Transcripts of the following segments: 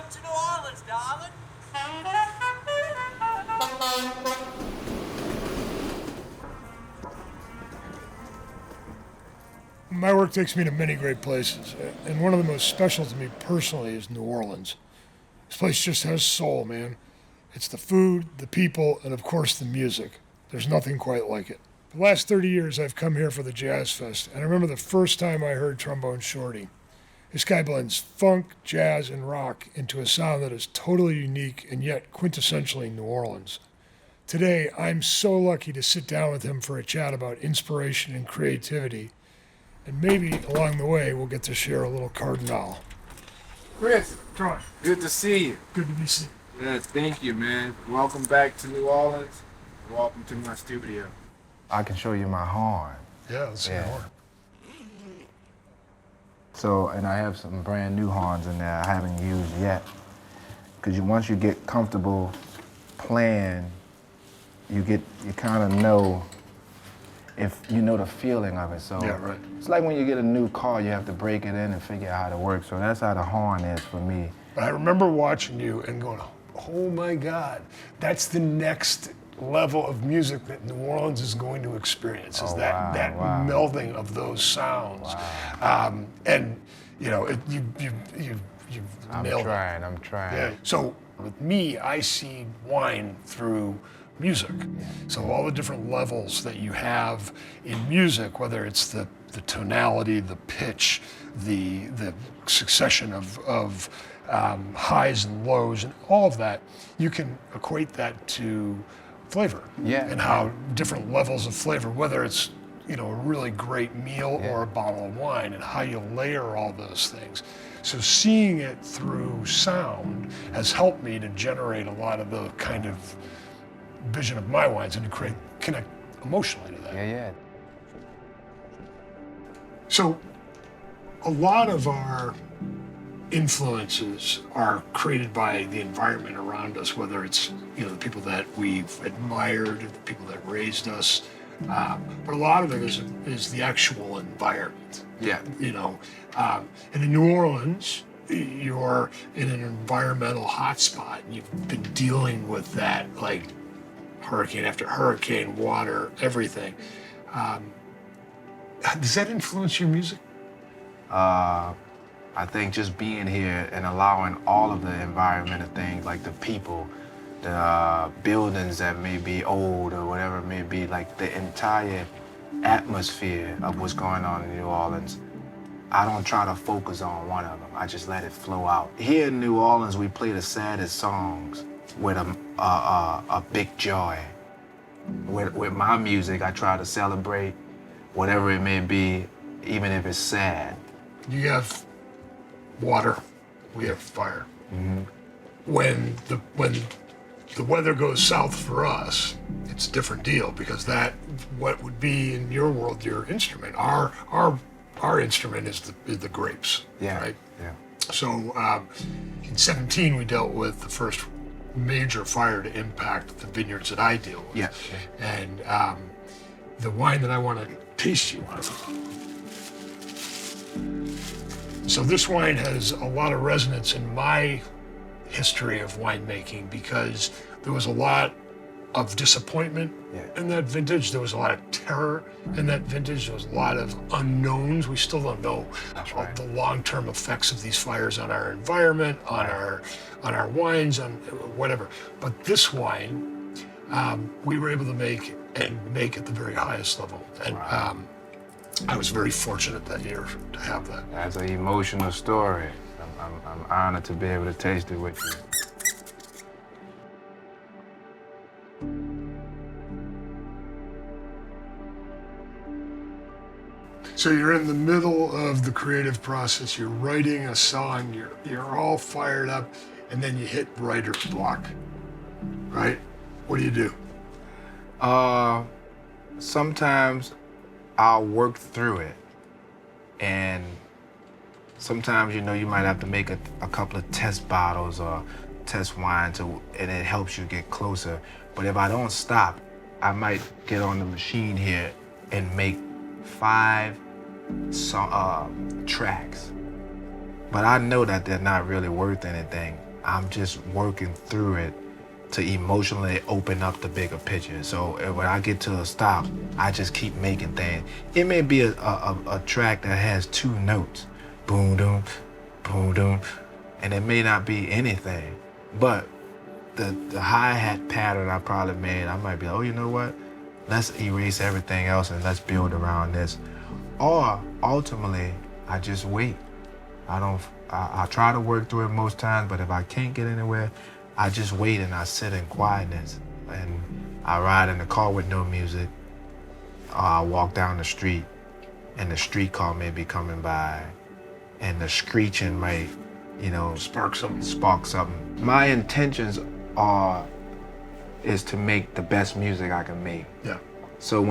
Welcome to New Orleans, darling. My work takes me to many great places, and one of the most special to me personally is New Orleans. This place just has soul, man. It's the food, the people, and of course the music. There's nothing quite like it. The last 30 years I've come here for the Jazz Fest, and I remember the first time I heard Trombone Shorty. This guy blends funk, jazz, and rock into a sound that is totally unique and yet quintessentially New Orleans. Today, I'm so lucky to sit down with him for a chat about inspiration and creativity, and maybe along the way we'll get to share a little Cardinale. Chris, Troy, good to see you. good to be seen. Yes, thank you, man. Welcome back to New Orleans. Welcome to my studio. I can show you my horn. Yeah, let's see Yeah. more. So, and I have some brand new horns in there I haven't used yet. Because once you get comfortable playing, you kind of know if you know the feeling of it. So Yeah, right. it's like when you get a new car, you have to break it in and figure out how to work. So that's how the horn is for me. I remember watching you and going, oh my God, that's the next level of music that New Orleans is going to experience, is Oh, that wow. melding of those sounds. Wow. And you know, you've nailed it. I'm trying. Yeah. So with me, I see wine through music. So all the different levels that you have in music, whether it's the tonality, the pitch, the succession of highs and lows, and all of that, you can equate that to flavor. Yeah. And how different levels of flavor, whether it's a really great meal Yeah. or a bottle of wine, and how you layer all those things. So seeing it through sound has helped me to generate a lot of the kind of vision of my wines and to connect emotionally to that. Yeah. So a lot of our influences are created by the environment around us, whether it's the people that we've admired, the people that raised us, but a lot of it is the actual environment. Yeah. And in New Orleans, you're in an environmental hotspot, and you've been dealing with that, like hurricane after hurricane, water, everything. Does that influence your music? I think just being here and allowing all of the environmental things, like the people, the buildings that may be old or whatever it may be, like the entire atmosphere of what's going on in New Orleans, I don't try to focus on one of them. I just let it flow out. Here in New Orleans, we play the saddest songs with a big joy. With my music, I try to celebrate whatever it may be, even if it's sad. You have water, we have fire. Mm-hmm. When the weather goes south for us, it's a different deal, because what would be in your world your instrument. Our instrument is the grapes. Yeah. Right. Yeah. So in 2017 we dealt with the first major fire to impact the vineyards that I deal with. Yeah. And the wine that I want to taste you on. So this wine has a lot of resonance in my history of winemaking, because there was a lot of disappointment in that vintage. There was a lot of terror in that vintage. There was a lot of unknowns. We still don't know the long-term effects of these fires on our environment, on our wines, on whatever. But this wine, we were able to make at the very highest level. And I was very fortunate that year to have that. That's an emotional story. I'm honored to be able to taste it with you. So you're in the middle of the creative process. You're writing a song. You're all fired up, and then you hit writer's block, right? What do? Sometimes I'll work through it, and sometimes you might have to make a couple of test bottles or test wine and it helps you get closer. But if I don't stop, I might get on the machine here and make 5 tracks. But I know that they're not really worth anything I'm just working through it to emotionally open up the bigger picture. So when I get to a stop, I just keep making things. It may be a track that has 2 notes, boom, doom, and it may not be anything, but the hi-hat pattern I probably made, I might be like, oh, you know what? Let's erase everything else and let's build around this. Or ultimately, I just wait. I try to work through it most times, but if I can't get anywhere, I just wait and I sit in quietness. And I ride in the car with no music, or I walk down the street and the streetcar may be coming by and the screeching might, spark something. My intentions is to make the best music I can make. Yeah. So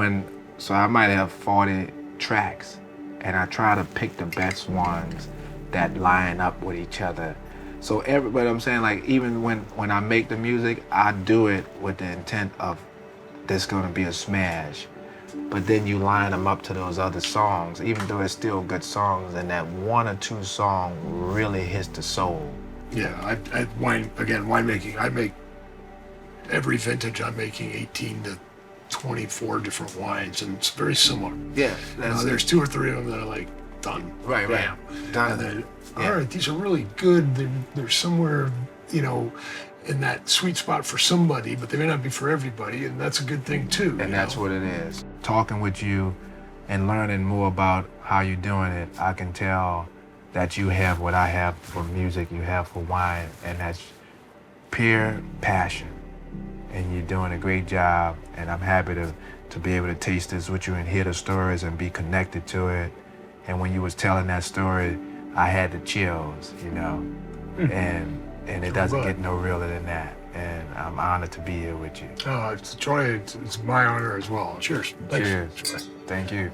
I might have 40 tracks and I try to pick the best ones that line up with each other. So but I'm saying, like, even when I make the music, I do it with the intent of this gonna be a smash. But then you line them up to those other songs, even though it's still good songs, and that 1 or 2 song really hits the soul. Yeah, winemaking. I make every vintage. I'm making 18 to 24 different wines, and it's very similar. Yeah, there's 2 or 3 of them that are like done. Right. Done. And then, all right, these are really good. They're somewhere, in that sweet spot for somebody, but they may not be for everybody, and that's a good thing too. And that's what it is. Talking with you and learning more about how you're doing it, I can tell that you have what I have for music, you have for wine, and that's pure passion. And you're doing a great job, and I'm happy to be able to taste this with you and hear the stories and be connected to it. And when you was telling that story, I had the chills, and it doesn't get no realer than that. And I'm honored to be here with you. Troy, it's my honor as well. Cheers. Thanks. Cheers. Thank you.